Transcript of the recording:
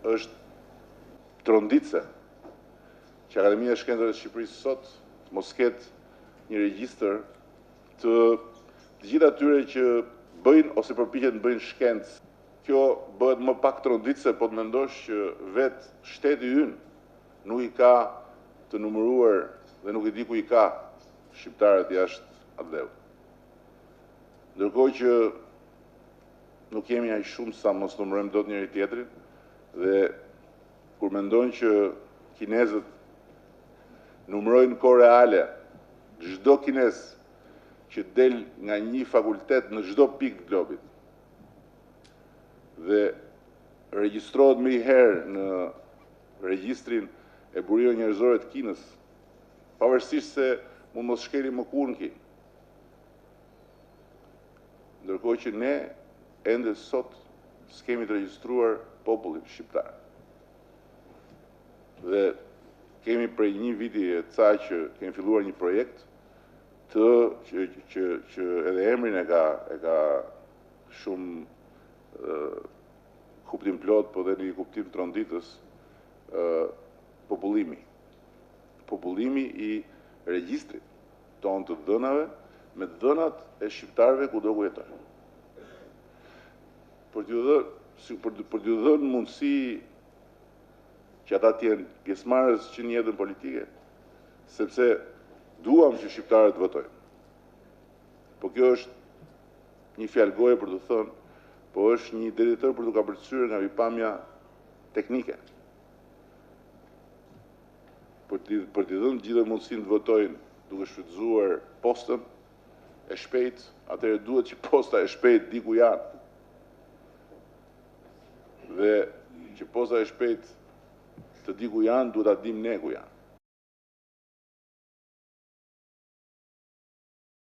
është tronditse që Akademia e Shkencave të Shqipërisë sot mos ketë një regjistër të gjithë atyre që bëjnë ose përpiqen të bëjnë shkencë. Kjo bëhet më pak tronditse, po të mendosh që vetë shteti ynë nuk i ka të numëruar dhe nuk i di ku i ka shqiptarët jashtë atleut. Ndërkohë që nuk jemi aq shumë sa mos numërojmë dot njëri tjetrin dhe kur mendojnë që kinezët numërojnë kohë reale çdo kinez që del nga një fakultet në çdo pikë të globit dhe regjistrohet më i herë në regjistrin e burime njerëzore të Kinës, pavarësisht se mund mos shkeli më kurrë në Kinë. Ndërkohë që ne ende sot s'kemi të regjistruar popullin shqiptar. Dhe kemi prej një viti e ca që kemi filluar një projekt që edhe emrin e ka shumë kuptim plot, po dhe një kuptim tronditës, popullimi. Popullimi i regjistrit tonë të dhënave me dhënat e shqiptarëve kudo ku jetojnë. Për t'ju dhënë mundësi që ata t'jenë pjesëmarrës që në jetën politike, sepse duam që shqiptarët votojnë. Po kjo është një fjalë goje për të thënë, po është një drejtëtor për të kapërcyer nga pikpamja teknike. Për t'i dhënë gjithë mundësinë të votojnë duke shfrytëzuar postën e shpejt, atëherë duhet që posta e shpejt di ku janë. Dhe që posta e shpejt të di ku janë, duhet ta dim ne ku janë.